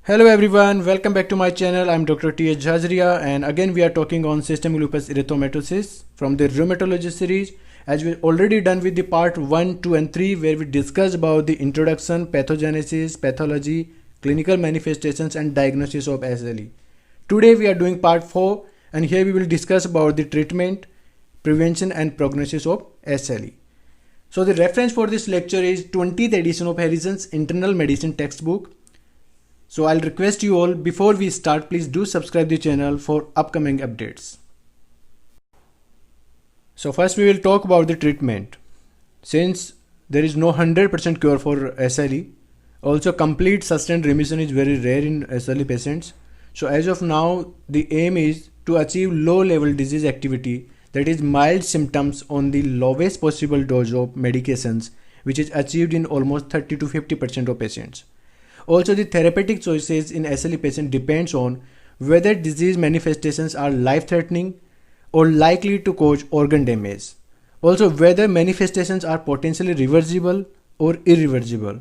Hello everyone, welcome back to my channel. I'm Dr. T.H. Jhazria and again we are talking on systemic lupus erythematosus from the rheumatology series. As we already done with the part 1, 2 and 3 where we discussed about the introduction, pathogenesis, pathology, clinical manifestations and diagnosis of SLE. Today we are doing part 4 and here we will discuss about the treatment, prevention and prognosis of SLE. So the reference for this lecture is 20th edition of Harrison's Internal Medicine textbook. So I'll request you all, before we start, please do subscribe the channel for upcoming updates. So first we will talk about the treatment. Since there is no 100% cure for SLE, also complete sustained remission is very rare in SLE patients. So as of now, the aim is to achieve low level disease activity, that is mild symptoms on the lowest possible dose of medications, which is achieved in almost 30 to 50% of patients. Also, the therapeutic choices in SLE patient depends on whether disease manifestations are life-threatening or likely to cause organ damage. Also, whether manifestations are potentially reversible or irreversible.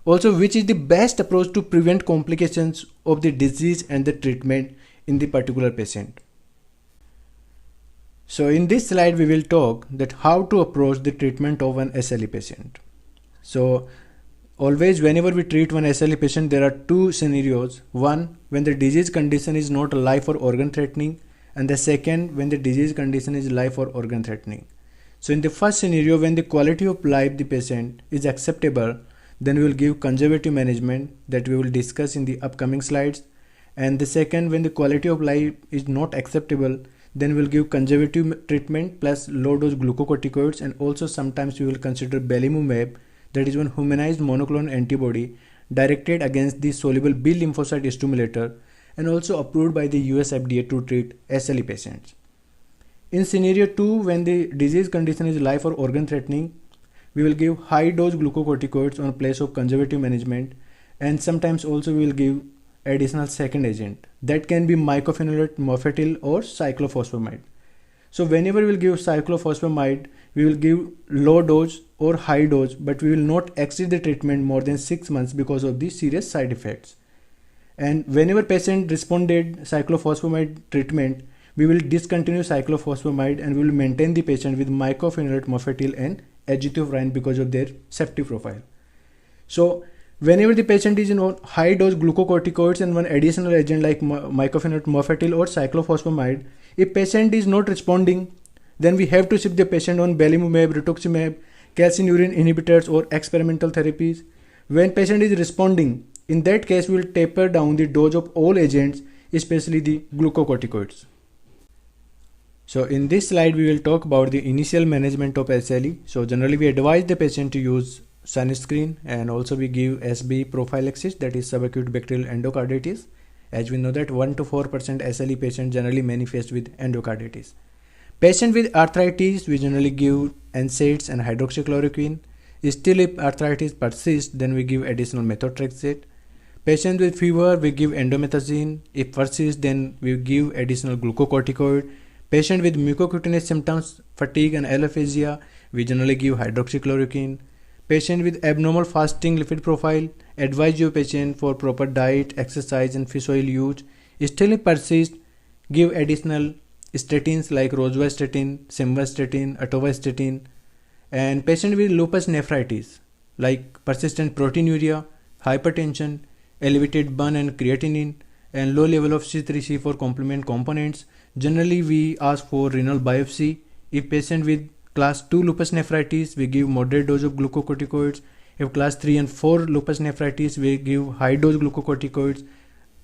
Also, which is the best approach to prevent complications of the disease and the treatment in the particular patient. So, in this slide, we will talk that how to approach the treatment of an SLE patient. So, always whenever we treat one SLE patient, there are two scenarios. One, when the disease condition is not life or organ threatening, and the second, when the disease condition is life or organ threatening. So in the first scenario, when the quality of life the patient is acceptable, then we will give conservative management that we will discuss in the upcoming slides. And the second, when the quality of life is not acceptable, then we will give conservative treatment plus low dose glucocorticoids, and also sometimes we will consider belimumab, that is one humanized monoclonal antibody directed against the soluble B lymphocyte stimulator and also approved by the US FDA to treat SLE patients. In scenario 2, when the disease condition is life or organ threatening, we will give high dose glucocorticoids on place of conservative management, and sometimes also we will give additional second agent that can be mycophenolate mofetil or cyclophosphamide. So whenever we will give cyclophosphamide, we will give low dose or high dose, but we will not exceed the treatment more than 6 months because of the serious side effects. And whenever patient responded cyclophosphamide treatment, we will discontinue cyclophosphamide and we will maintain the patient with mycophenolate mofetil and azathioprine because of their safety profile. So whenever the patient is on high dose glucocorticoids and one additional agent like mycophenolate mofetil or cyclophosphamide, if patient is not responding, then we have to shift the patient on belimumab, rituximab, calcineurin inhibitors or experimental therapies. When patient is responding, in that case we will taper down the dose of all agents, especially the glucocorticoids. So in this slide we will talk about the initial management of SLE. So generally we advise the patient to use sunscreen, and also we give SB prophylaxis, that is subacute bacterial endocarditis. As we know that 1 to 4% SLE patients generally manifest with endocarditis. Patient with arthritis, we generally give NSAIDs and hydroxychloroquine. Still, if arthritis persists, then we give additional methotrexate. Patient with fever, we give endomethacin. If persists, then we give additional glucocorticoid. Patient with mucocutaneous symptoms, fatigue and alophagia, we generally give hydroxychloroquine. Patient with abnormal fasting lipid profile, advise your patient for proper diet, exercise and fish oil use. Still, if persists, give additional statins like rosuvastatin, simvastatin, atorvastatin. And patient with lupus nephritis like persistent proteinuria, hypertension, elevated burn and creatinine, and low level of C3C4 complement components, generally we ask for renal biopsy. If patient with class 2 lupus nephritis, we give moderate dose of glucocorticoids. If class 3 and 4 lupus nephritis, we give high dose glucocorticoids,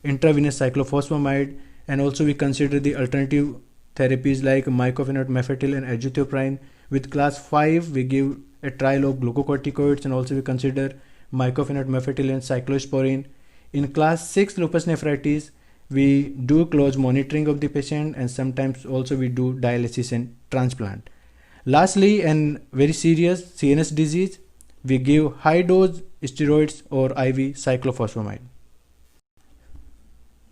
intravenous cyclophosphamide, and also we consider the alternative therapies like mycophenolate mofetil and azathioprine. With class 5, we give a trial of glucocorticoids, and also we consider mycophenolate mofetil and cyclosporine. In class 6 lupus nephritis, we do close monitoring of the patient, and sometimes also we do dialysis and transplant. Lastly, and very serious CNS disease, we give high dose steroids or IV cyclophosphamide.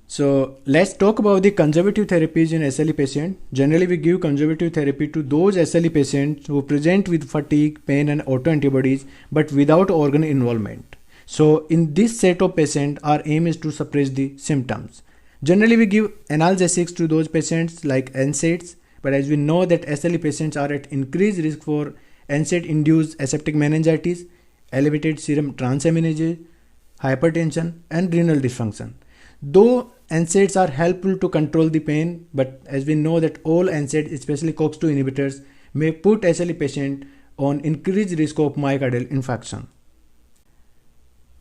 So let's talk about the conservative therapies in SLE patient. Generally, we give conservative therapy to those SLE patients who present with fatigue, pain and autoantibodies but without organ involvement. So in this set of patients, our aim is to suppress the symptoms. Generally, we give analgesics to those patients like NSAIDs, but as we know that SLE patients are at increased risk for NSAID-induced aseptic meningitis, elevated serum transaminases, hypertension, and renal dysfunction. Though NSAIDs are helpful to control the pain, but as we know that all NSAIDs, especially COX-2 inhibitors, may put SLE patient on increased risk of myocardial infarction.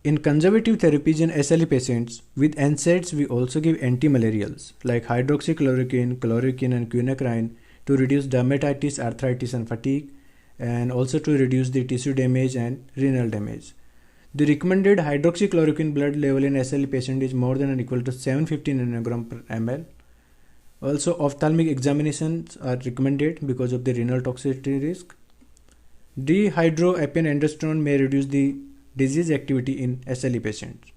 In conservative therapies in SLE patients, with NSAIDs we also give antimalarials like hydroxychloroquine, chloroquine and quinacrine to reduce dermatitis, arthritis and fatigue, and also to reduce the tissue damage and renal damage. The recommended hydroxychloroquine blood level in SLE patient is more than or equal to 750 nanogram per ml. Also, ophthalmic examinations are recommended because of the renal toxicity risk. Dehydroepiandrosterone may reduce the disease activity in SLE patients.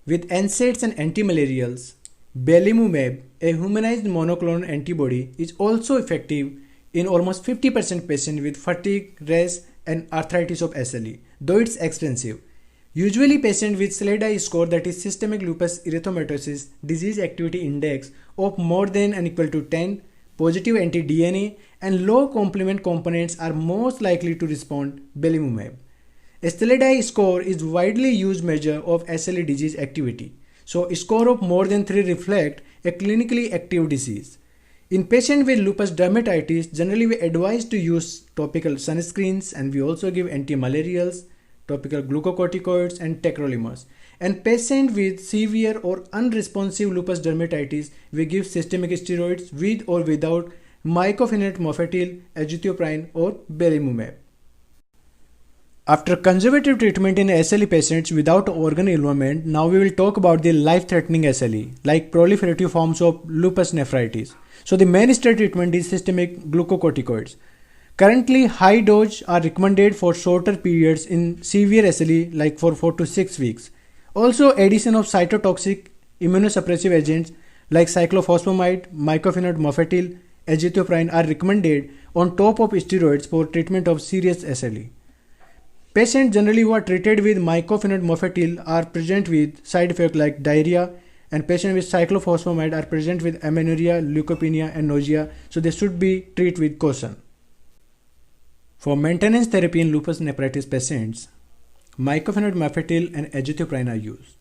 With NSAIDs and antimalarials, belimumab, a humanized monoclonal antibody, is also effective in almost 50% patients with fatigue, rash, and arthritis of SLE, though it's expensive. Usually patients with SLEDAI score, that is systemic lupus erythematosus disease activity index of more than or equal to 10, positive anti-DNA, and low complement components are most likely to respond belimumab. A SLEDAI score is widely used measure of SLE disease activity. So a score of more than 3 reflect a clinically active disease. In patients with lupus dermatitis, generally we advise to use topical sunscreens, and we also give antimalarials, topical glucocorticoids and tacrolimus. And patients with severe or unresponsive lupus dermatitis, we give systemic steroids with or without mycophenolate mofetil, azathioprine or belimumab. After conservative treatment in SLE patients without organ involvement, now we will talk about the life-threatening SLE, like proliferative forms of lupus nephritis. So the mainstay treatment is systemic glucocorticoids. Currently, high dose are recommended for shorter periods in severe SLE, like for 4 to 6 weeks. Also, addition of cytotoxic immunosuppressive agents like cyclophosphamide, mycophenolate mofetil, azathioprine are recommended on top of steroids for treatment of serious SLE. Patients generally who are treated with mycophenolate mofetil are present with side effects like diarrhea, and patients with cyclophosphamide are present with amenorrhea, leukopenia and nausea, so they should be treated with caution. For maintenance therapy in lupus nephritis patients, mycophenolate mofetil and azathioprine are used.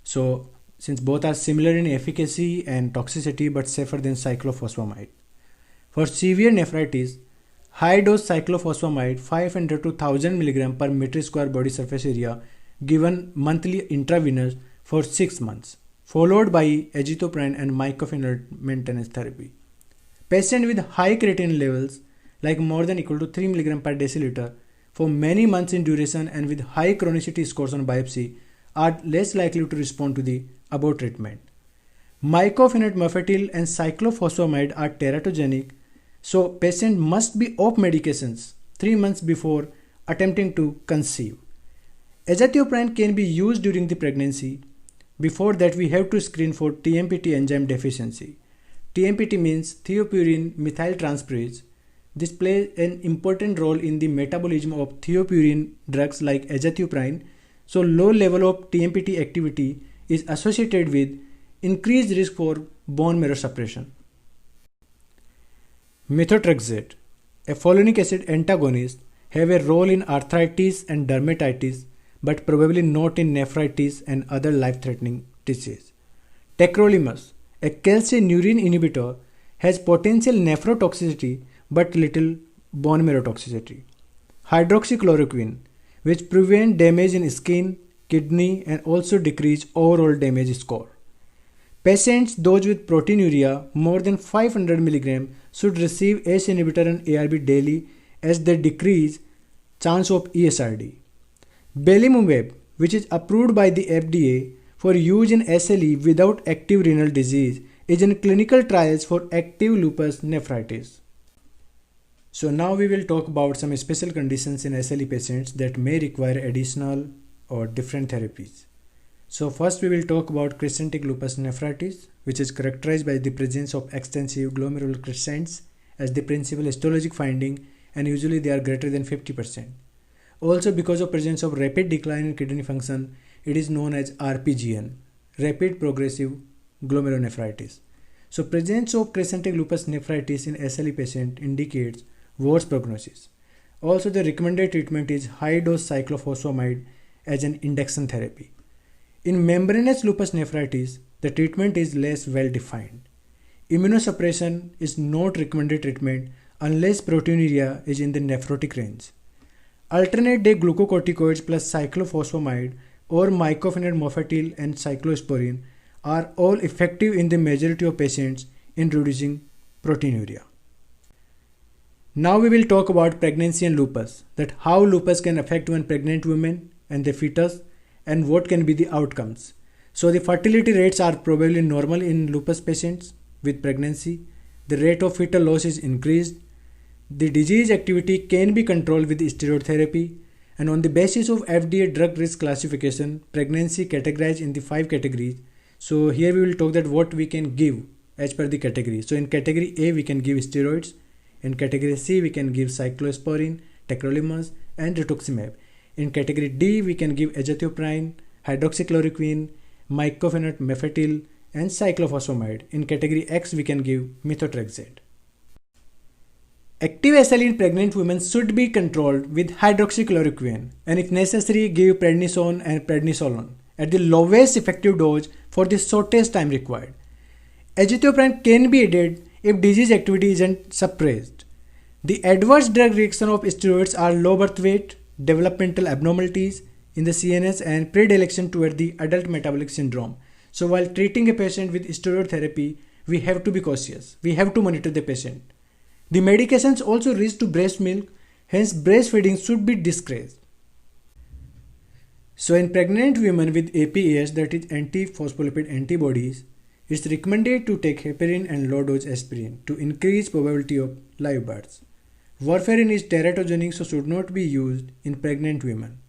So since both are similar in efficacy and toxicity but safer than cyclophosphamide. For severe nephritis, high-dose cyclophosphamide 500 to 1000 mg per meter square body surface area given monthly intravenous for 6 months, followed by azathioprine and mycophenolate maintenance therapy. Patients with high creatinine levels, like more than or equal to 3 mg per deciliter, for many months in duration and with high chronicity scores on biopsy, are less likely to respond to the above treatment. Mycophenolate mofetil and cyclophosphamide are teratogenic, so patient must be off medications 3 months before attempting to conceive. Azathioprine can be used during the pregnancy. Before that, we have to screen for TMPT enzyme deficiency. TMPT means thiopurine methyltransferase. This plays an important role in the metabolism of thiopurine drugs like azathioprine. So low level of TMPT activity is associated with increased risk for bone marrow suppression. Methotrexate, a folinic acid antagonist, have a role in arthritis and dermatitis, but probably not in nephritis and other life-threatening disease. Tacrolimus, a calcineurin inhibitor, has potential nephrotoxicity but little bone marrow toxicity. Hydroxychloroquine, which prevent damage in skin, kidney and also decrease overall damage score. Patients, those with proteinuria more than 500 mg, should receive ACE inhibitor and ARB daily as they decrease chance of ESRD. Belimumab, which is approved by the FDA for use in SLE without active renal disease, is in clinical trials for active lupus nephritis. So now we will talk about some special conditions in SLE patients that may require additional or different therapies. So first we will talk about crescentic lupus nephritis, which is characterized by the presence of extensive glomerular crescents as the principal histologic finding, and usually they are greater than 50%. Also, because of presence of rapid decline in kidney function, it is known as RPGN, rapid progressive glomerulonephritis. So presence of crescentic lupus nephritis in SLE patient indicates worse prognosis. Also, the recommended treatment is high dose cyclophosphamide as an induction therapy. In membranous lupus nephritis, the treatment is less well defined. Immunosuppression is not recommended treatment unless proteinuria is in the nephrotic range. Alternate day glucocorticoids plus cyclophosphamide or mycophenolate mofetil and cyclosporine are all effective in the majority of patients in reducing proteinuria. Now we will talk about pregnancy and lupus, that how lupus can affect one pregnant woman and the fetus and what can be the outcomes. So the fertility rates are probably normal in lupus patients with pregnancy. The rate of fetal loss is increased. The disease activity can be controlled with steroid therapy, and on the basis of FDA drug risk classification, pregnancy categorized in the 5 categories. So here we will talk that what we can give as per the category. So in category A we can give steroids, in category C we can give cyclosporine, tacrolimus and rituximab. In category D we can give azathioprine, hydroxychloroquine, mycophenolate mofetil and cyclophosphamide. In category X we can give methotrexate. Active SLE in pregnant women should be controlled with hydroxychloroquine and if necessary give prednisone and prednisolone at the lowest effective dose for the shortest time required. Azathioprine can be added if disease activity isn't suppressed. The adverse drug reaction of steroids are low birth weight, developmental abnormalities in the CNS and predilection toward the adult metabolic syndrome. So while treating a patient with steroid therapy, we have to be cautious. We have to monitor the patient. The medications also reach to breast milk, hence breastfeeding should be discouraged. So in pregnant women with APAS, that is antiphospholipid antibodies, it's recommended to take heparin and low dose aspirin to increase probability of live births. Warfarin is teratogenic, so should not be used in pregnant women.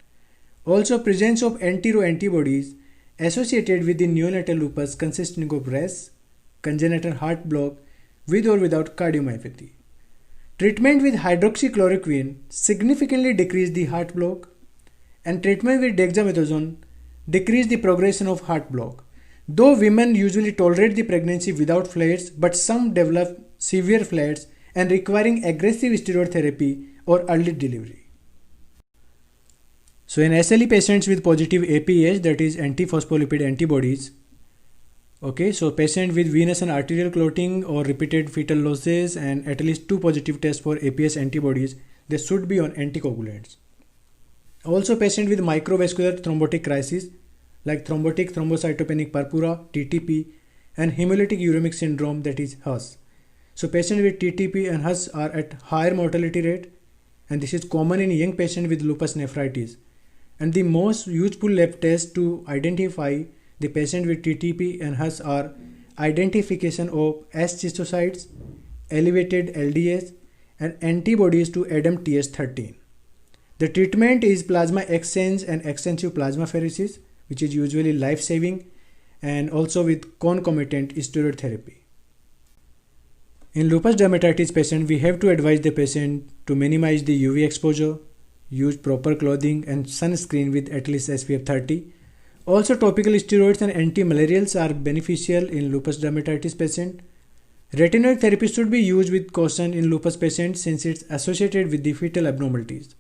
Also, presence of anti-Ro antibodies associated with the neonatal lupus consisting of RAS, congenital heart block with or without cardiomyopathy. Treatment with hydroxychloroquine significantly decreased the heart block, and treatment with dexamethasone decreased the progression of heart block. Though women usually tolerate the pregnancy without flares, but some develop severe flares and requiring aggressive steroid therapy or early delivery. So in SLE patients with positive APAs, that is antiphospholipid antibodies, okay, so patient with venous and arterial clotting or repeated fetal losses and at least 2 positive tests for APS antibodies, they should be on anticoagulants. Also patient with microvascular thrombotic crisis like thrombotic thrombocytopenic purpura (TTP) and hemolytic uremic syndrome, that is HUS. So patients with TTP and HUS are at higher mortality rate, and this is common in young patients with lupus nephritis. And the most useful lab tests to identify the patient with TTP and HUS are identification of astrocytes, elevated LDS, and antibodies to ADAM-TS13. The treatment is plasma exchange and extensive plasmapheresis, which is usually life-saving, and also with concomitant steroid therapy. In lupus dermatitis patient, we have to advise the patient to minimize the UV exposure, use proper clothing and sunscreen with at least SPF 30. Also, topical steroids and antimalarials are beneficial in lupus dermatitis patient. Retinoid therapy should be used with caution in lupus patients since it's associated with the fetal abnormalities.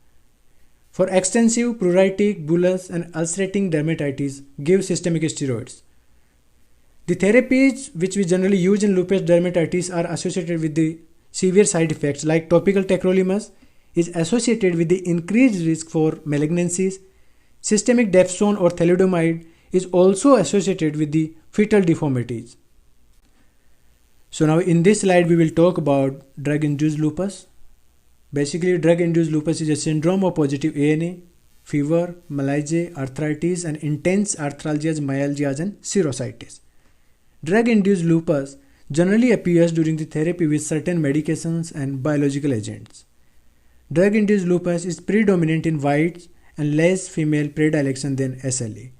For extensive pruritic, bullous and ulcerating dermatitis, give systemic steroids. The therapies which we generally use in lupus dermatitis are associated with the severe side effects like topical tacrolimus is associated with the increased risk for malignancies. Systemic dapsone or thalidomide is also associated with the fetal deformities. So now in this slide we will talk about drug-induced lupus. Basically, drug-induced lupus is a syndrome of positive ANA, fever, malaise, arthritis and intense arthralgias, myalgias and serositis. Drug-induced lupus generally appears during the therapy with certain medications and biological agents. Drug-induced lupus is predominant in whites and less female predilection than SLE.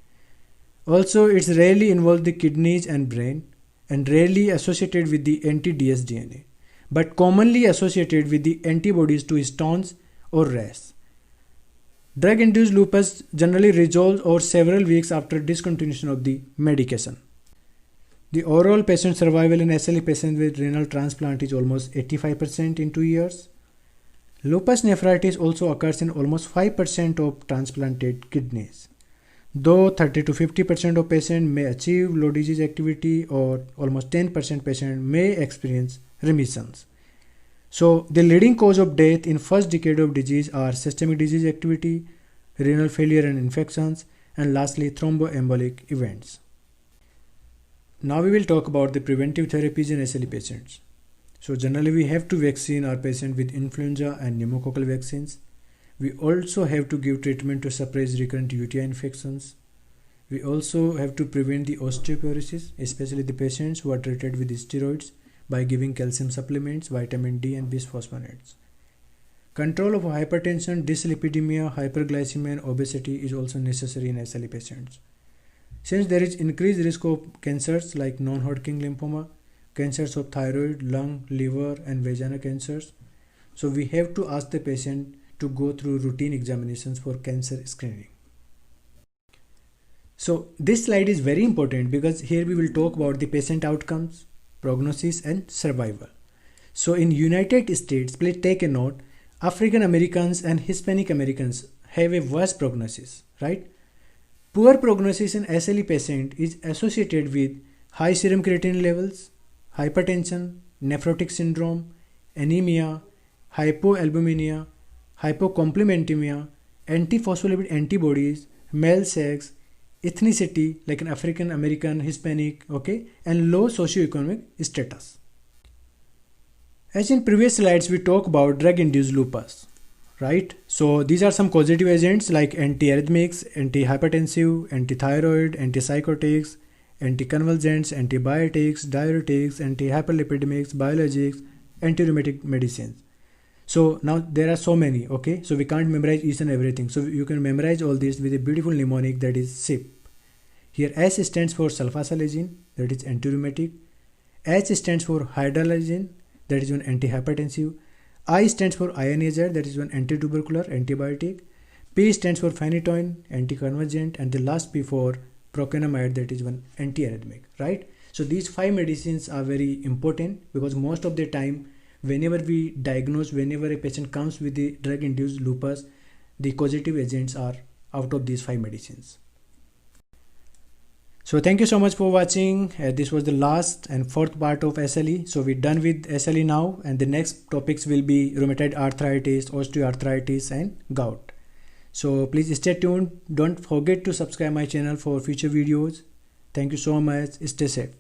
Also, it rarely involves the kidneys and brain and rarely associated with the anti-dsDNA, but commonly associated with the antibodies to stones or RAS. Drug-induced lupus generally resolves over several weeks after discontinuation of the medication. The overall patient survival in SLE patients with renal transplant is almost 85% in 2 years. Lupus nephritis also occurs in almost 5% of transplanted kidneys. Though 30 to 50% of patients may achieve low disease activity, or almost 10% patients may experience remissions. So the leading cause of death in first decade of disease are systemic disease activity, renal failure and infections, and lastly thromboembolic events. Now we will talk about the preventive therapies in SLE patients. So generally we have to vaccine our patient with influenza and pneumococcal vaccines. We also have to give treatment to suppress recurrent UTI infections. We also have to prevent the osteoporosis, especially the patients who are treated with steroids, by giving calcium supplements, vitamin D and bisphosphonates. Control of hypertension, dyslipidemia, hyperglycemia and obesity is also necessary in SLE patients. Since there is increased risk of cancers like non-Hodgkin lymphoma, cancers of thyroid, lung, liver and vagina cancers, so we have to ask the patient to go through routine examinations for cancer screening. So this slide is very important because here we will talk about the patient outcomes, prognosis and survival. So in United States, please take a note, African Americans and Hispanic Americans have a worse prognosis, right? Poor prognosis in SLE patient is associated with high serum creatinine levels, hypertension, nephrotic syndrome, anemia, hypoalbuminemia, hypocomplementemia, antiphospholipid antibodies, male sex, ethnicity like an African American, Hispanic, okay, and low socioeconomic status. As in previous slides, we talk about drug-induced lupus, right? So these are some causative agents like antiarrhythmics, antihypertensive, antithyroid, antipsychotics, anticonvulsants, antibiotics, diuretics, antihyperlipidemics, biologics, antirheumatic medicines. So now there are so many, okay? So we can't memorize each and everything. So you can memorize all this with a beautiful mnemonic, that is SIP. Here S stands for sulfasalazine, that is antirheumatic. H stands for hydralazine, that is one antihypertensive. I stands for ionazide, that is one antitubercular, antibiotic. P stands for phenytoin, anticonvulsant, and the last P for procainamide, that is one antiarrhythmic, right? So these 5 medicines are very important because most of the time whenever we diagnose, whenever a patient comes with the drug-induced lupus, the causative agents are out of these 5 medicines. So thank you so much for watching. This was the last and 4th part of SLE. So we're done with SLE now, and the next topics will be rheumatoid arthritis, osteoarthritis and gout. So please stay tuned. Don't forget to subscribe my channel for future videos. Thank you so much. Stay safe.